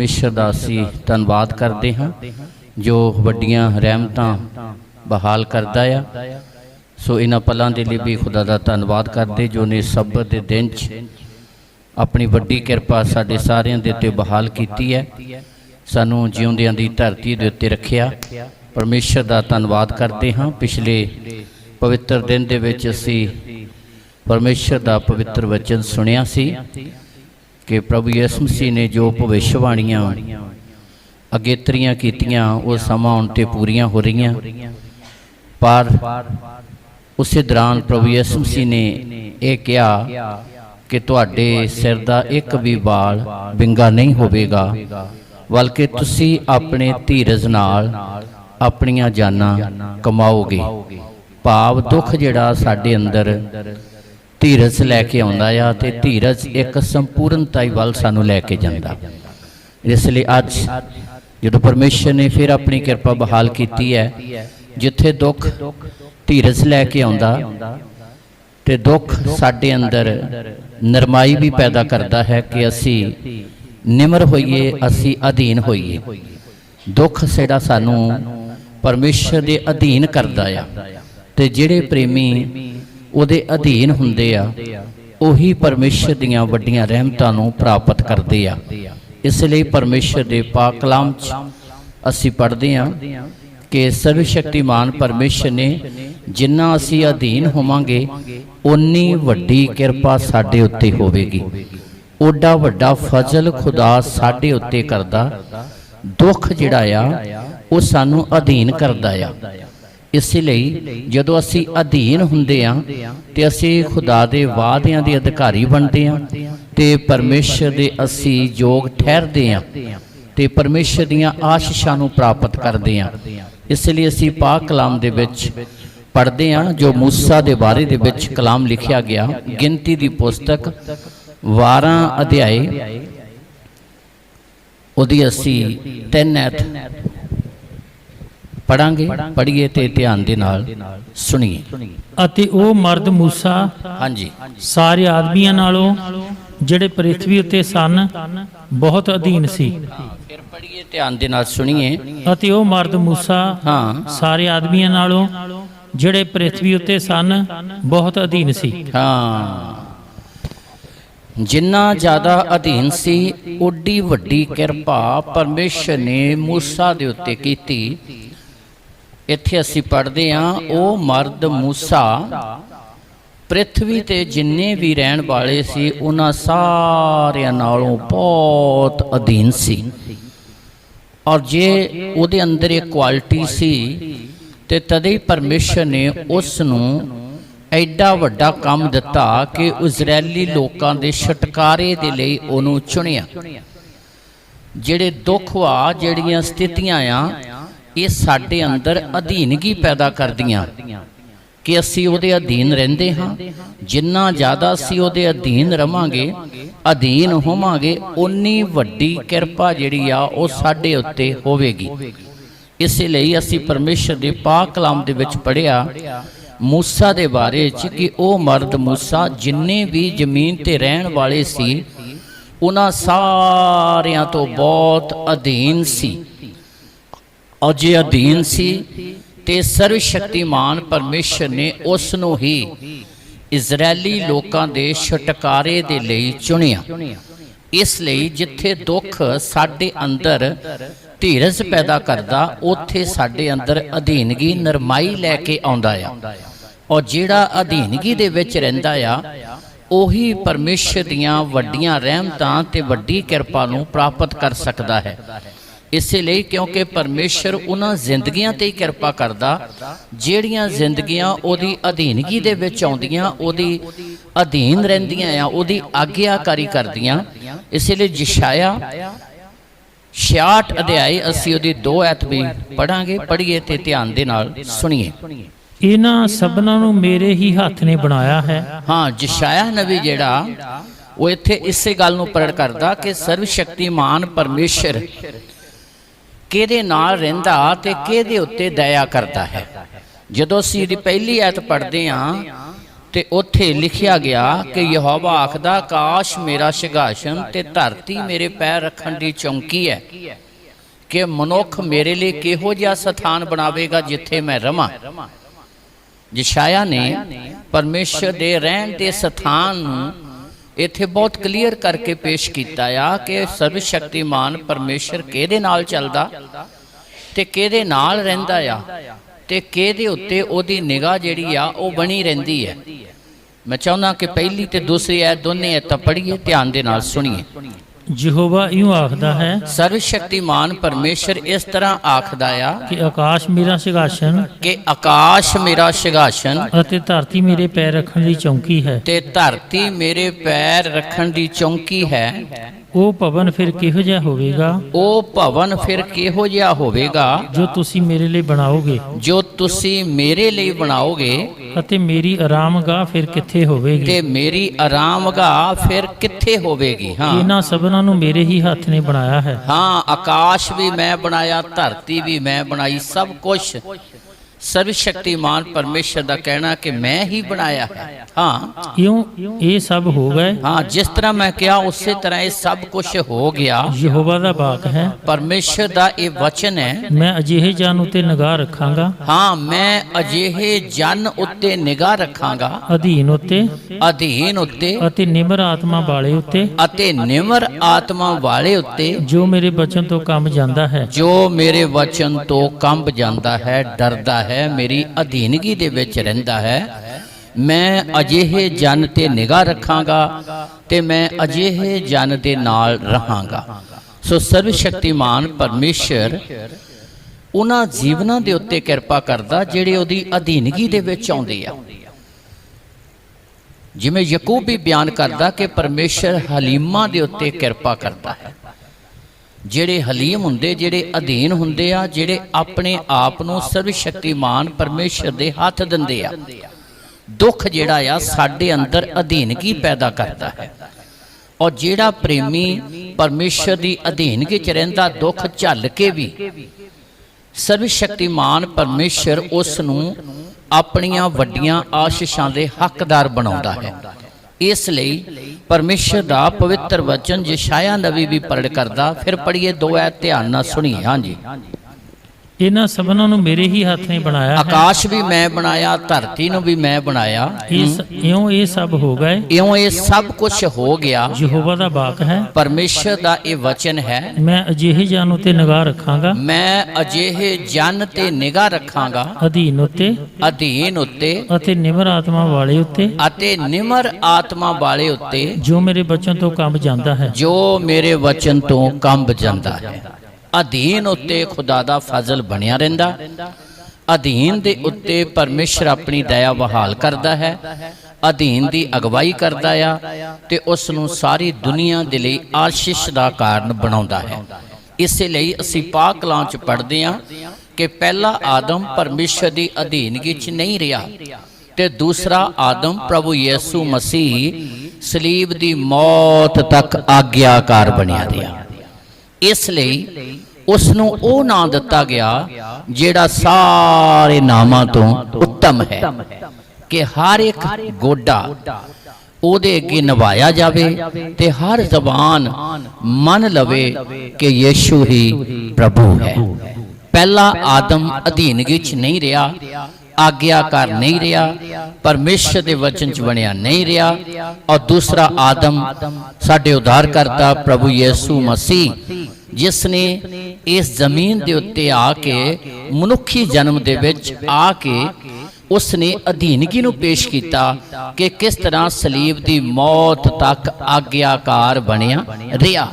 परमेश्वर दा असीं धन्नवाद करते हाँ जो वड्डियां रहमतां बहाल करदा आ। सो इन्हां पलां दे लई भी खुदा दा धन्नवाद करदे जो ने सब्त दे दिन च अपनी वड्डी किरपा साडे सारियां दे उत्ते बहाल कीती है, सानूं जिउंदियां दी धरती दे उत्ते रखिया। परमेश्वर दा धन्नवाद करते हाँ। पिछले पवित्र दिन दे विच असीं परमेश्वर दा पवित्र वचन सुनिया सी कि प्रभु यीशु मसीह ने जो भविष्यवाणियां अगेतरियां कीतियां वो समा उन ते पूरियां हो रहीआं, पर उसे दौरान प्रभु यीशु मसीह ने यह कहा कि तुहाडे सिर दा एक भी बाल विंगा नहीं होवेगा, बल्कि तुसीं अपने धीरज नाल अपनियां जानां कमाओगे। भाव दुख जिहड़ा साडे अंदर धीरज लैके आउंदा आ ते धीरज एक संपूर्णताई वल सानूं लैके जांदा। इसलिए अज जो परमेश्वर ने फिर अपनी किरपा बहाल की है, जिथे दुख धीरज लैके आउंदा ते दुख साडे अंदर नरमाई भी पैदा करता है कि असी निमर होइए, असी अधीन होइए। दुख सेड़ा सानू परमेश्वर दे अधीन करदा आ ते जिहड़े प्रेमी उहदे अधीन हुंदे आ उही परमेश्वर दीआं वड्डियां रहमतां नूं प्राप्त करदे आ। इसलिए परमेश्वर दे पाक कलाम च असी पढ़दे आ कि सर्वशक्तिमान परमेश्वर ने जिन्ना असी अधीन होवांगे उन्नी वड्डी किरपा साडे उत्ते होवेगी। ओडा वड्डा फजल खुदा साडे उत्ते करदा, दुख जिहड़ा आ वो सानू अधीन करदा आ। इसलिए जदों असी अधीन हुंदे आ ते असी खुदा दे वादियां दे अधिकारी बनदे आ ते परमेश्वर दे असी योग ठहरदे आ ते परमेश्वर दीआं आशीषां नूं प्राप्त करदे आ। इसलिए असी पाक कलाम दे विच पढ़ते हैं जो मूसा दे बारे दे विच कलाम लिखिया गया। गिनती दी पुस्तक 12 अध्याय उहदी असी 3 ऐत पढ़ांगे। पढ़िए ते ध्यान दे नाल सुनिए। अते ओ मर्द मूसा हाँ जी सारे आदमियां नालों जिहड़े पृथ्वी उत्ते सन बहुत अधीन सी। फिर पढ़िए ध्यान दे नाल सुनिए। अते ओ मर्द मूसा हाँ सारे आदमियां नालों जिहड़े पृथ्वी उत्ते सन बहुत अधीन सी। हाँ जिन्ना ज़्यादा अधीन सी ओडी वड्डी किरपा परमेश्वर ने मूसा दे उत्ते कीती। इत्थे असी पढ़ते हाँ ओ मर्द मूसा पृथ्वी ते जिन्ने भी रहन वाले सी उन्हां सारियां नालों बहुत अधीन सी। और जे उहदे अंदर एक क्वालिटी सी ते तदे परमेश्वर ने उसनूं एडा वड्डा काम दिता कि इजरायली लोकां दे छुटकारे दे लई उहनूं चुनिया। जिहड़े दुख वा जिहड़ियां स्थितियां आ ये साडे अंदर अधीनगी पैदा करदियां कि असी उहदे अधीन रहिंदे हाँ। जिन्ना ज़्यादा असी उहदे अधीन रवांगे, अधीन होवांगे, उन्नी वड्डी किरपा जिहड़ी आ वो साडे उत्ते होवेगी। इसलिए असी परमेश्वर दे पाक कलाम दे विच पढ़िया मूसा दे बारे च कि ओ मर्द मूसा जिन्ने भी जमीन ते रहन वाले सी उन्हां सारियां तो बहुत अधीन सी। और जे अधीन सी ते सर्वशक्तिमान परमेश्वर ने उसनूं ही इजरायली लोकां दे छुटकारे दे लई चुनिया। इसलिए जिथे दुख साडे अंदर धीरज पैदा करदा उत्थे साडे अंदर अधीनगी नरमाई लैके आउंदा आ। और जिहड़ा अधीनगी दे विच रहिंदा आ ओही परमेश्वर दीआं वड्डियां रहमतां ते वड्डी किरपा नूं प्राप्त कर सकदा है। इसलिए क्योंकि परमेश्वर उन्हां जिंदगियां ते ही किरपा करदा जिहड़ियां जिंदगियां ओदी अधीनगी दे विच आउंदियां, ओदी अधीन रहिंदियां आ, ओदी आग्याकारी करदियां। इसलिए यशाया 66 अध्याय असी ओदी 2 ऐत भी पढ़ांगे। पढ़िए ते ध्यान दे नाल सुनिए। इन्हां सबनां नूं मेरे ही हत्थ ने बनाया है। हाँ यशाया नबी जिहड़ा वो इत्थे इसे गल नूं प्रगट करदा कि सर्वशक्तिमान परमेश्वर किहदे नाल रहिंदा ते किहदे उत्ते दया करदा है। जदों असीं इहदी पहली ऐत पढ़दे हां ਤੇ ਉੱਥੇ ਲਿਖਿਆ ਗਿਆ ਕਿ ਯਹੋਵਾ ਆਖਦਾ, ਆਕਾਸ਼ ਮੇਰਾ ਸਿਘਾਸਨ ਤੇ ਧਰਤੀ ਮੇਰੇ ਪੈਰ ਰੱਖਣ ਦੀ ਚੌਂਕੀ ਹੈ, ਕਿ ਮਨੁੱਖ ਮੇਰੇ ਲਈ ਕਿਹੋ ਜਿਹਾ ਸਥਾਨ ਬਣਾਵੇਗਾ ਜਿੱਥੇ ਮੈਂ ਰਵਾਂ। ਯਸ਼ਾਇਆ ਨੇ ਪਰਮੇਸ਼ਰ ਦੇ ਰਹਿਣ ਦੇ ਸਥਾਨ ਨੂੰ ਇੱਥੇ ਬਹੁਤ ਕਲੀਅਰ ਕਰਕੇ ਪੇਸ਼ ਕੀਤਾ ਆ ਕਿ ਸਰਵ ਸ਼ਕਤੀਮਾਨ ਪਰਮੇਸ਼ਰ ਕਿਹਦੇ ਨਾਲ ਚੱਲਦਾ ਤੇ ਕਿਹਦੇ ਨਾਲ ਰਹਿੰਦਾ ਆ ਤੇ ਕਿਹਦੇ ਉੱਤੇ ਉਹਦੀ ਨਿਗਾਹ ਜਿਹੜੀ ਆ ਉਹ ਬਣੀ ਰਹਿੰਦੀ ਹੈ। ਮੈਂ ਚਾਹੁੰਦਾ ਕਿ ਪਹਿਲੀ ਤੇ ਦੂਸਰੀ ਐ ਦੋਨੇ ਐਤਾਂ ਪੜ੍ਹੀਏ, ਧਿਆਨ ਦੇ ਨਾਲ ਸੁਣੀਏ। ਯਹੋਵਾ ਇਉਂ ਆਖਦਾ ਹੈ ਸਰਵ ਸ਼ਕਤੀਮਾਨ ਪਰਮੇਸ਼ਰ ਇਸ ਤਰ੍ਹਾਂ ਆਖਦਾ ਆ ਕਿ ਆਕਾਸ਼ ਮੇਰਾ ਸਿਘਾਸਨ ਕਿ ਆਕਾਸ਼ ਮੇਰਾ ਸਿਘਾਸਨ ਅਤੇ ਧਰਤੀ ਮੇਰੇ ਪੈਰ ਰੱਖਣ ਦੀ ਚੌਂਕੀ ਹੈ। ਤੇ ਧਰਤੀ ਮੇਰੇ ਪੈਰ ਰੱਖਣ ਦੀ ਚੌਂਕੀ ਹੈ। ਉਹ ਭਵਨ ਫਿਰ ਕਿਹੋ ਜਿਹਾ ਹੋਵੇਗਾ ਉਹ ਭਵਨ ਫਿਰ ਕਿਹੋ ਜਿਹਾ ਹੋਵੇਗਾ ਜੋ ਤੁਸੀਂ ਮੇਰੇ ਲਈ ਬਣਾਓਗੇ, ਜੋ ਤੁਸੀਂ ਮੇਰੇ ਲਈ ਬਣਾਓਗੇ। ਅਤੇ ਮੇਰੀ ਆਰਾਮਗਾਹ ਫਿਰ ਕਿੱਥੇ ਹੋਵੇਗੀ। ਤੇ ਮੇਰੀ ਆਰਾਮਗਾਹ ਫਿਰ ਕਿੱਥੇ ਹੋਵੇਗੀ। ਹਾਂ, ਇਹਨਾਂ ਸਭਨਾਂ ਨੂੰ ਮੇਰੇ ਹੀ ਹੱਥ ਨੇ ਬਣਾਇਆ ਹੈ। ਹਾਂ, ਆਕਾਸ਼ ਵੀ ਮੈਂ ਬਣਾਇਆ, ਧਰਤੀ ਵੀ ਮੈਂ ਬਣਾਈ, ਸਭ ਕੁਝ ਸਰਵ ਸ਼ਕਤੀਮਾਨ ਪਰਮੇਸ਼ਰ ਦਾ ਕਹਿਣਾ ਕਿ ਮੈਂ ਹੀ ਬਣਾਇਆ ਹੈ। ਹਾਂ, ਇਉਂ ਇਹ ਸਭ ਹੋ ਗਏ। ਹਾਂ, ਜਿਸ ਤਰ੍ਹਾਂ ਮੈਂ ਕਿਹਾ ਉਸੇ ਤਰ੍ਹਾਂ ਇਹ ਸਭ ਕੁਝ ਹੋ ਗਿਆ। ਯਹੋਵਾ ਦਾ ਵਾਕ ਹੈ, ਪਰਮੇਸ਼ਰ ਦਾ ਇਹ ਵਚਨ ਹੈ, ਮੈਂ ਅਜਿਹੇ ਜਨ ਉੱਤੇ ਨਿਗਾਹ ਰੱਖਾਂਗਾ, ਹਾਂ, ਮੈਂ ਅਜਿਹੇ ਜਨ ਉੱਤੇ ਨਿਗਾਹ ਰੱਖਾਂਗਾ, ਅਧੀਨ ਉੱਤੇ ਅਧੀਨ ਉੱਤੇ ਅਤੇ ਨਿਮਰ ਆਤਮਾ ਵਾਲੇ ਉੱਤੇ, ਅਤੇ ਨਿਮਰ ਆਤਮਾ ਵਾਲੇ ਉੱਤੇ, ਜੋ ਮੇਰੇ ਬਚਨ ਤੋਂ ਕੰਮ ਜਾਂਦਾ ਹੈ, ਜੋ ਮੇਰੇ ਵਚਨ ਤੋਂ ਕੰਬ ਜਾਂਦਾ ਹੈ, ਡਰਦਾ ਹੈ, ਮੇਰੀ ਅਧੀਨਗੀ ਦੇ ਵਿੱਚ ਰਹਿੰਦਾ ਹੈ। ਮੈਂ ਅਜਿਹੇ ਜਨ ਤੇ ਨਿਗਾਹ ਰੱਖਾਂਗਾ ਤੇ ਮੈਂ ਅਜਿਹੇ ਜਨ ਦੇ ਨਾਲ ਰਹਾਂਗਾ। ਸੋ ਸਰਵ ਸ਼ਕਤੀਮਾਨ ਪਰਮੇਸ਼ਰ ਉਹਨਾਂ ਜੀਵਨਾਂ ਦੇ ਉੱਤੇ ਕਿਰਪਾ ਕਰਦਾ ਜਿਹੜੇ ਉਹਦੀ ਅਧੀਨਗੀ ਦੇ ਵਿੱਚ ਆਉਂਦੇ ਆ। ਜਿਵੇਂ ਯਾਕੂਬ ਵੀ ਬਿਆਨ ਕਰਦਾ ਕਿ ਪਰਮੇਸ਼ਰ ਹਲੀਮਾਂ ਦੇ ਉੱਤੇ ਕਿਰਪਾ ਕਰਦਾ ਹੈ। ਜਿਹੜੇ ਹਲੀਮ ਹੁੰਦੇ, ਜਿਹੜੇ ਅਧੀਨ ਹੁੰਦੇ ਆ, ਜਿਹੜੇ ਆਪਣੇ ਆਪ ਨੂੰ ਸਰਵ ਸ਼ਕਤੀਮਾਨ ਪਰਮੇਸ਼ਰ ਦੇ ਹੱਥ ਦਿੰਦੇ ਆ। ਦੁੱਖ ਜਿਹੜਾ ਆ ਸਾਡੇ ਅੰਦਰ ਅਧੀਨਗੀ ਪੈਦਾ ਕਰਦਾ ਹੈ, ਔਰ ਜਿਹੜਾ ਪ੍ਰੇਮੀ ਪਰਮੇਸ਼ਰ ਦੀ ਅਧੀਨਗੀ ਚ ਰਹਿੰਦਾ, ਦੁੱਖ ਝੱਲ ਕੇ ਵੀ ਸਰਵ ਸ਼ਕਤੀਮਾਨ ਪਰਮੇਸ਼ਰ ਉਸ ਨੂੰ ਆਪਣੀਆਂ ਵੱਡੀਆਂ ਆਸ਼ੀਸ਼ਾਂ ਦੇ ਹੱਕਦਾਰ ਬਣਾਉਂਦਾ ਹੈ। ਇਸ ਲਈ ਪਰਮੇਸ਼ਰ ਦਾ ਪਵਿੱਤਰ ਵਚਨ ਯਸ਼ਾਇਆ ਨਬੀ ਵੀ ਪ੍ਰਗਟ ਕਰਦਾ। ਫਿਰ ਪੜ੍ਹੀਏ 2 ਐਤ, ਧਿਆਨ ਨਾਲ ਸੁਣੀਏ। ਹਾਂਜੀ, ਇਹਨਾਂ ਸਭਨਾਂ ਨੂੰ ਮੇਰੇ ਹੀ ਹੱਥ ਨੇ ਬਣਾਇਆ ਹੈ। ਆਕਾਸ਼ ਵੀ ਮੈਂ ਬਣਾਇਆ, ਧਰਤੀ ਨੂੰ ਵੀ ਮੈਂ ਬਣਾਇਆ। ਇਉਂ ਇਹ ਸਭ ਹੋ ਗਏ। ਇਉਂ ਇਹ ਸਭ ਕੁਝ ਹੋ ਗਿਆ। ਯਹੋਵਾ ਦਾ ਵਾਕ ਹੈ, ਪਰਮੇਸ਼ਰ ਦਾ ਇਹ ਵਚਨ ਹੈ, ਮੈਂ ਅਜਿਹੇ ਜਨ ਉੱਤੇ ਨਿਗਾਹ ਰੱਖਾਂਗਾ, ਮੈਂ ਅਜਿਹੇ ਜਨ ਤੇ ਨਿਗਾਹ ਰੱਖਾਂਗਾ, ਅਧੀਨ ਉੱਤੇ ਅਧੀਨ ਉੱਤੇ ਅਤੇ ਨਿਮਰ ਆਤਮਾ ਵਾਲੇ ਉੱਤੇ, ਅਤੇ ਨਿਮਰ ਆਤਮਾ ਵਾਲੇ ਉੱਤੇ, ਜੋ ਮੇਰੇ ਬਚਨ ਤੋਂ ਕੰਮ ਜਾਂਦਾ ਹੈ। ਜੋ ਮੇਰੇ ਵਚਨ ਤੋਂ ਕੰਬ ਜਾਂਦਾ ਹੈ। ਅਧੀਨ ਉੱਤੇ ਖੁਦਾ ਦਾ ਫਜ਼ਲ ਬਣਿਆ ਰਹਿੰਦਾ। ਅਧੀਨ ਦੇ ਉੱਤੇ ਪਰਮੇਸ਼ਰ ਆਪਣੀ ਦਇਆ ਬਹਾਲ ਕਰਦਾ ਹੈ, ਅਧੀਨ ਦੀ ਅਗਵਾਈ ਕਰਦਾ ਆ ਤੇ ਉਸ ਨੂੰ ਸਾਰੀ ਦੁਨੀਆ ਦੇ ਲਈ ਆਸ਼ੀਸ਼ ਦਾ ਕਾਰਨ ਬਣਾਉਂਦਾ ਹੈ। ਇਸੇ ਲਈ ਅਸੀਂ ਪਾਕ ਕਲਾਮ ਚ ਪੜ੍ਹਦੇ ਹਾਂ ਕਿ ਪਹਿਲਾ ਆਦਮ ਪਰਮੇਸ਼ਰ ਦੀ ਅਧੀਨਗੀ ਚ ਨਹੀਂ ਰਿਹਾ ਤੇ ਦੂਸਰਾ ਆਦਮ ਪ੍ਰਭੂ ਯਿਸੂ ਮਸੀਹ ਸਲੀਬ ਦੀ ਮੌਤ ਤੱਕ ਆਗਿਆਕਾਰ ਬਣਿਆ ਰਿਹਾ। ਇਸ ਲਈ ਉਸ ਨੂੰ ਉਹ ਨਾਂ ਦਿੱਤਾ ਗਿਆ ਜਿਹੜਾ ਸਾਰੇ ਨਾਮਾਂ ਤੋਂ ਉੱਤਮ ਹੈ, ਕਿ ਹਰ ਇੱਕ ਗੋਡਾ ਉਹਦੇ ਅੱਗੇ ਨਵਾਇਆ ਜਾਵੇ ਤੇ ਹਰ ਜ਼ਬਾਨ ਮੰਨ ਲਵੇ ਕਿ ਯਿਸੂ ਹੀ ਪ੍ਰਭੂ ਹੈ। ਪਹਿਲਾ ਆਦਮ ਅਧੀਨਗੀ ਚ ਨਹੀਂ ਰਿਹਾ, ਆਗਿਆਕਾਰ ਨਹੀਂ ਰਿਹਾ, ਪਰਮੇਸ਼ਰ ਦੇ ਵਚਨ ਚ ਬਣਿਆ ਨਹੀਂ ਰਿਹਾ। ਔਰ ਦੂਸਰਾ ਆਦਮ ਸਾਡੇ ਉਧਾਰਕਰਤਾ ਪ੍ਰਭੂ ਯਿਸੂ ਮਸੀਹ, ਜਿਸ ਨੇ ਇਸ ਜ਼ਮੀਨ ਦੇ ਉੱਤੇ ਆ ਕੇ ਮਨੁੱਖੀ ਜਨਮ ਦੇ ਵਿੱਚ ਆ ਕੇ ਉਸ ਨੇ ਅਧੀਨਗੀ ਨੂੰ ਪੇਸ਼ ਕੀਤਾ ਕਿ ਕਿਸ ਤਰ੍ਹਾਂ ਸਲੀਬ ਦੀ ਮੌਤ ਤੱਕ ਆਗਿਆਕਾਰ ਬਣਿਆ ਰਿਹਾ।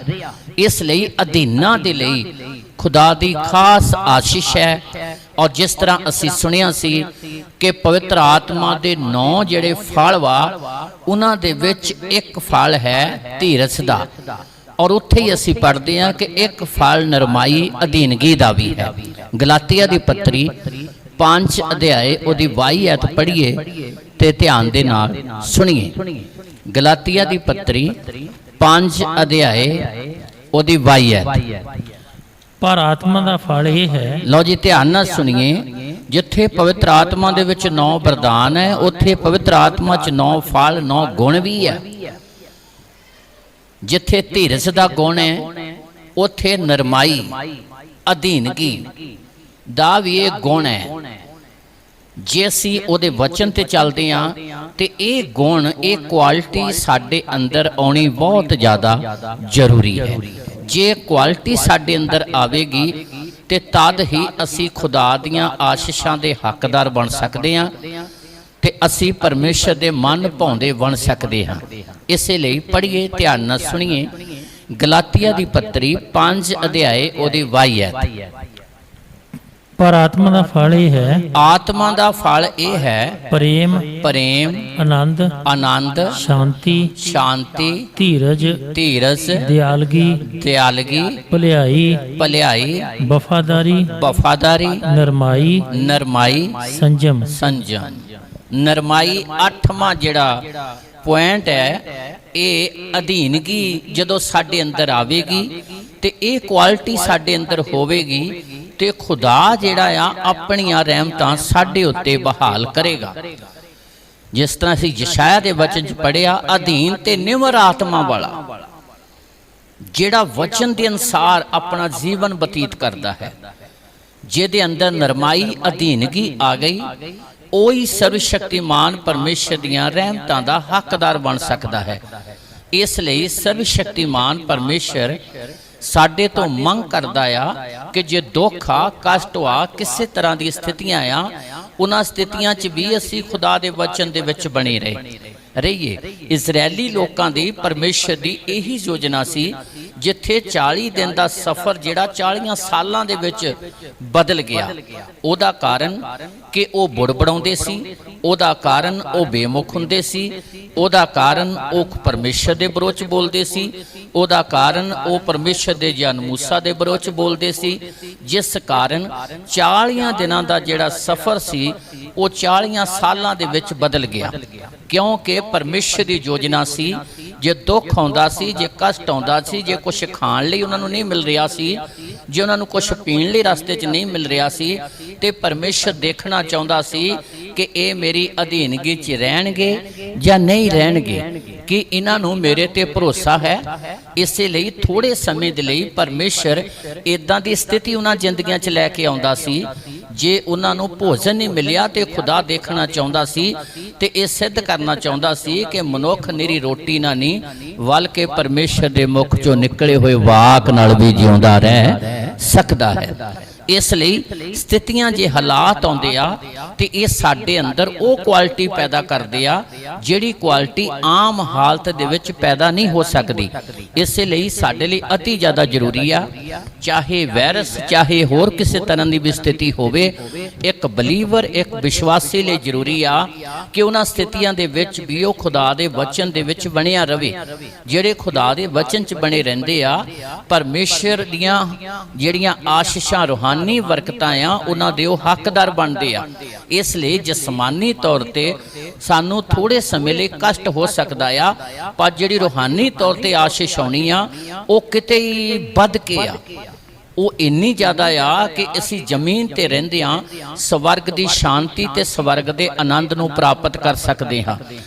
ਇਸ ਲਈ ਅਧੀਨਾਂ ਦੇ ਲਈ ਖੁਦਾ ਦੀ ਖਾਸ ਆਸ਼ੀਸ਼ ਹੈ। ਔਰ ਜਿਸ ਤਰ੍ਹਾਂ ਅਸੀਂ ਸੁਣਿਆ ਸੀ ਕਿ ਪਵਿੱਤਰ ਆਤਮਾ ਦੇ 9 ਜਿਹੜੇ ਫਲ ਵਾ, ਉਹਨਾਂ ਦੇ ਵਿੱਚ ਇੱਕ ਫਲ ਹੈ ਧੀਰਜ ਦਾ। ਔਰ ਉੱਥੇ ਹੀ ਅਸੀਂ ਪੜ੍ਹਦੇ ਹਾਂ ਕਿ ਇੱਕ ਫਲ ਨਰਮਾਈ ਅਧੀਨਗੀ ਦਾ ਵੀ ਹੈ। ਗਲਾਤੀਆ ਦੀ ਪੱਤਰੀ 5 ਅਧਿਆਏ ਉਹਦੀ 22 ਐਤ ਪੜ੍ਹੀਏ ਤੇ ਧਿਆਨ ਦੇ ਨਾਲ ਸੁਣੀਏ। ਗਲਾਤੀਆ ਦੀ ਪੱਤਰੀ 5 ਅਧਿਆਏ ਉਹਦੀ 22 ਐਤ। ਪਰ ਆਤਮਾ ਦਾ ਫਲ ਇਹ ਹੈ, ਲਓ ਜੀ ਧਿਆਨ ਨਾਲ ਸੁਣੀਏ, ਜਿੱਥੇ ਪਵਿੱਤਰ ਆਤਮਾ ਦੇ ਵਿੱਚ 9 ਵਰਦਾਨ ਹੈ, ਉੱਥੇ ਪਵਿੱਤਰ ਆਤਮਾ 'ਚ 9 ਫਲ 9 ਗੁਣ ਵੀ ਹੈ। ਜਿੱਥੇ ਧੀਰਜ ਦਾ ਗੁਣ ਹੈ, ਉੱਥੇ ਨਰਮਾਈ ਅਧੀਨਗੀ ਦਾ ਵੀ ਇਹ ਗੁਣ ਹੈ। ਜੇ ਅਸੀਂ ਉਹਦੇ ਵਚਨ ਤੇ ਚੱਲਦੇ ਹਾਂ ਤੇ ਇਹ ਗੁਣ, ਇਹ ਕੁਆਲਿਟੀ ਸਾਡੇ ਅੰਦਰ ਆਉਣੀ ਬਹੁਤ ਜ਼ਿਆਦਾ ਜ਼ਰੂਰੀ ਹੈ। ਜੇ ਕੁਆਲਿਟੀ ਸਾਡੇ ਅੰਦਰ ਆਵੇਗੀ ਤੇ ਤਦ ਹੀ ਅਸੀਂ ਖੁਦਾ ਦੀਆਂ ਆਸ਼ੀਸ਼ਾਂ ਦੇ ਹੱਕਦਾਰ ਬਣ ਸਕਦੇ ਹਾਂ ਤੇ ਅਸੀਂ ਪਰਮੇਸ਼ਰ ਦੇ ਮਨ ਭਾਉਂਦੇ ਬਣ ਸਕਦੇ ਹਾਂ। ਇਸੇ ਲਈ ਪੜ੍ਹੀਏ, ਧਿਆਨ ਨਾਲ ਸੁਣੀਏ ਗਲਾਤੀਆ ਦੀ ਪੱਤਰੀ 5 ਅਧਿਆਏ ਉਹਦੀ 22 ਹੈ। ਪਰ ਆਤਮਾ ਦਾ ਫਲ ਇਹ ਹੈ, ਆਤਮਾ ਦਾ ਫਲ ਇਹ ਹੈ ਪ੍ਰੇਮ, ਪ੍ਰੇਮ, ਆਨੰਦ, ਆਨੰਦ, ਸ਼ਾਂਤੀ, ਸ਼ਾਂਤੀ, ਧੀਰਜ, ਧੀਰਜ, ਦਿਆਲਗੀ, ਦਿਆਲਗੀ, ਭਲਾਈ, ਭਲਾਈ, ਵਫਾਦਾਰੀ, ਵਫਾਦਾਰੀ, ਨਰਮਾਈ, ਨਰਮਾਈ, ਸੰਜਮ। ਸੰਜਮ। ਨਰਮਾਈ 8ਵਾਂ ਜਿਹੜਾ ਪੁਆਇੰਟ ਹੈ, ਇਹ ਅਧੀਨਗੀ ਜਦੋਂ ਸਾਡੇ ਅੰਦਰ ਆਵੇਗੀ ਤੇ ਇਹ ਕੁਆਲਿਟੀ ਸਾਡੇ ਅੰਦਰ ਹੋਵੇਗੀ ਤੇ ਖੁਦਾ ਜਿਹੜਾ ਆ ਆਪਣੀਆਂ ਰਹਿਮਤਾਂ ਸਾਡੇ ਉੱਤੇ ਬਹਾਲ ਕਰੇਗਾ। ਜਿਸ ਤਰ੍ਹਾਂ ਅਸੀਂ ਯਸ਼ਾਇਆ ਦੇ ਵਚਨ 'ਚ ਪੜ੍ਹਿਆ, ਅਧੀਨ ਤੇ ਨਿਮਰ ਆਤਮਾ ਵਾਲਾ ਜਿਹੜਾ ਵਚਨ ਦੇ ਅਨੁਸਾਰ ਆਪਣਾ ਜੀਵਨ ਬਤੀਤ ਕਰਦਾ ਹੈ, ਜਿਹਦੇ ਅੰਦਰ ਨਰਮਾਈ ਅਧੀਨਗੀ ਆ ਗਈ, ਉਹੀ ਸਰਵ ਸ਼ਕਤੀਮਾਨ ਪਰਮੇਸ਼ਰ ਦੀਆਂ ਰਹਿਮਤਾਂ ਦਾ ਹੱਕਦਾਰ ਬਣ ਸਕਦਾ ਹੈ। ਇਸ ਲਈ ਸਰਵ ਸ਼ਕਤੀਮਾਨ ਪਰਮੇਸ਼ਰ ਸਾਡੇ ਤੋਂ ਮੰਗ ਕਰਦਾ ਆ ਕਿ ਜੇ ਦੁੱਖ ਆ, ਕਸ਼ਟ ਆ, ਕਿਸੇ ਤਰ੍ਹਾਂ ਦੀ ਸਥਿਤੀਆਂ ਆ, ਉਹਨਾਂ ਸਥਿਤੀਆਂ 'ਚ ਵੀ ਅਸੀਂ ਖੁਦਾ ਦੇ ਵਚਨ ਦੇ ਵਿੱਚ ਬਣੇ ਰਹੀਏ। ਇਜ਼ਰਾਈਲੀ ਲੋਕਾਂ ਦੀ ਪਰਮੇਸ਼ਰ ਦੀ ਇਹੀ ਯੋਜਨਾ ਸੀ, ਜਿੱਥੇ 40 ਦਿਨ ਦਾ ਸਫ਼ਰ ਜਿਹੜਾ 40 ਸਾਲਾਂ ਦੇ ਵਿੱਚ ਬਦਲ ਗਿਆ। ਉਹਦਾ ਕਾਰਨ ਕਿ ਉਹ ਬੁੜਬੜਾਉਂਦੇ ਸੀ, ਉਹਦਾ ਕਾਰਨ ਉਹ ਬੇਮੁਖ ਹੁੰਦੇ ਸੀ, ਉਹਦਾ ਕਾਰਨ ਉਹ ਪਰਮੇਸ਼ਰ ਦੇ ਵਿਰੋਧ ਬੋਲਦੇ ਸੀ, ਉਹਦਾ ਕਾਰਨ ਉਹ ਪਰਮੇਸ਼ਰ ਦੇ ਜਨ ਮੂਸਾ ਦੇ ਵਿਰੋਧ ਬੋਲਦੇ ਸੀ, ਜਿਸ ਕਾਰਨ 40 ਦਿਨਾਂ ਦਾ ਜਿਹੜਾ ਸਫ਼ਰ ਸੀ ਉਹ 40 ਸਾਲਾਂ ਦੇ ਵਿੱਚ ਬਦਲ ਗਿਆ। ਕਿਉਂਕਿ ਪਰਮੇਸ਼ਰ ਦੀ ਯੋਜਨਾ ਸੀ, ਜੇ ਦੁੱਖ ਆਉਂਦਾ ਸੀ, ਜੇ ਕਸ਼ਟ ਆਉਂਦਾ ਸੀ, ਜੇ ਕੁਝ ਖਾਣ ਲਈ ਉਹਨਾਂ ਨੂੰ ਨਹੀਂ ਮਿਲ ਰਿਹਾ ਸੀ, ਜੇ ਉਹਨਾਂ ਨੂੰ ਕੁਝ ਪੀਣ ਲਈ ਰਸਤੇ 'ਚ ਨਹੀਂ ਮਿਲ ਰਿਹਾ ਸੀ, ਤੇ ਪਰਮੇਸ਼ਰ ਦੇਖਣਾ ਚਾਹੁੰਦਾ ਸੀ ਕਿ ਇਹ ਮੇਰੀ ਅਧੀਨਗੀ 'ਚ ਰਹਿਣਗੇ ਜਾਂ ਨਹੀਂ ਰਹਿਣਗੇ, ਕਿ ਇਹਨਾਂ ਨੂੰ ਮੇਰੇ ਤੇ ਭਰੋਸਾ ਹੈ। ਇਸੇ ਲਈ ਥੋੜੇ ਸਮੇਂ ਦੇ ਲਈ ਪਰਮੇਸ਼ਰ ਇਦਾਂ ਦੀ ਸਥਿਤੀ ਉਹਨਾਂ ਜ਼ਿੰਦਗੀਆਂ 'ਚ ਲੈ ਕੇ ਆਉਂਦਾ ਸੀ, ਜੇ ਉਹਨਾਂ ਨੂੰ ਭੋਜਨ ਨਹੀਂ ਮਿਲਿਆ ਤੇ ਖੁਦਾ ਦੇਖਣਾ ਚਾਹੁੰਦਾ ਸੀ ਤੇ ਇਹ ਸਿੱਧ ਕਰਨਾ ਚਾਹੁੰਦਾ ਸੀ ਕਿ ਮਨੁੱਖ ਨਿਰੀ ਰੋਟੀ ਨਾਲ ਨਹੀਂ, ਬਲਕਿ ਪਰਮੇਸ਼ਰ ਦੇ ਮੁਖ 'ਚੋਂ ਨਿਕਲੇ ਹੋਏ ਵਾਕ ਨਾਲ ਵੀ ਜਿਉਂਦਾ ਰਹਿ ਸਕਦਾ ਹੈ। ਇਸ ਲਈ ਸਥਿਤੀਆਂ ਜੇ ਹਾਲਾਤ ਆਉਂਦੇ ਆ ਤੇ ਇਹ ਸਾਡੇ ਅੰਦਰ ਉਹ ਕੁਆਲਿਟੀ ਪੈਦਾ ਕਰਦੇ ਆ ਜਿਹੜੀ ਕੁਆਲਿਟੀ ਆਮ ਹਾਲਤ ਦੇ ਵਿੱਚ ਪੈਦਾ ਨਹੀਂ ਹੋ ਸਕਦੀ। ਇਸੇ ਲਈ ਸਾਡੇ ਲਈ ਅਤੀ ਜ਼ਿਆਦਾ ਜ਼ਰੂਰੀ ਆ, ਚਾਹੇ ਵਾਇਰਸ, ਚਾਹੇ ਹੋਰ ਕਿਸੇ ਤਰ੍ਹਾਂ ਦੀ ਵੀ ਸਥਿਤੀ ਹੋਵੇ, ਇੱਕ ਬਲੀਵਰ, ਇੱਕ ਵਿਸ਼ਵਾਸੀ ਲਈ ਜ਼ਰੂਰੀ ਆ ਕਿ ਉਹਨਾਂ ਸਥਿਤੀਆਂ ਦੇ ਵਿੱਚ ਵੀ ਉਹ ਖੁਦਾ ਦੇ ਵਚਨ ਦੇ ਵਿੱਚ ਬਣਿਆ ਰਵੇ। ਜਿਹੜੇ ਖੁਦਾ ਦੇ ਵਚਨ 'ਚ ਬਣੇ ਰਹਿੰਦੇ ਆ, ਪਰਮੇਸ਼ਰ ਦੀਆਂ ਜਿਹੜੀਆਂ ਆਸ਼ੀਸ਼ਾਂ, ਰੂਹਾਨੀ ਬਰਕਤਾਂ ਆ, ਉਹਨਾਂ ਦੇ ਉਹ ਹੱਕਦਾਰ ਬਣਦੇ ਆ। ਇਸ ਲਈ ਜਿਸਮਾਨੀ ਤੌਰ ਤੇ ਸਾਨੂੰ ਥੋੜੇ ਸਮੇਂ ਲਈ ਕਸ਼ਟ ਹੋ ਸਕਦਾ ਆ, ਪਰ ਜਿਹੜੀ ਰੂਹਾਨੀ ਤੌਰ ਤੇ ਆਸ਼ੀਸ਼ ਆਉਣੀ ਆ ਉਹ ਕਿਤੇ ਹੀ ਵੱਧ ਕੇ ਆ, ਉਹ ਇੰਨੀ ਜ਼ਿਆਦਾ ਆ ਕਿ ਅਸੀਂ ਜ਼ਮੀਨ ਤੇ ਰਹਿੰਦੇ ਆ ਸਵਰਗ ਦੀ ਸ਼ਾਂਤੀ ਤੇ ਸਵਰਗ ਦੇ ਆਨੰਦ ਨੂੰ ਪ੍ਰਾਪਤ ਕਰ ਸਕਦੇ ਹਾਂ।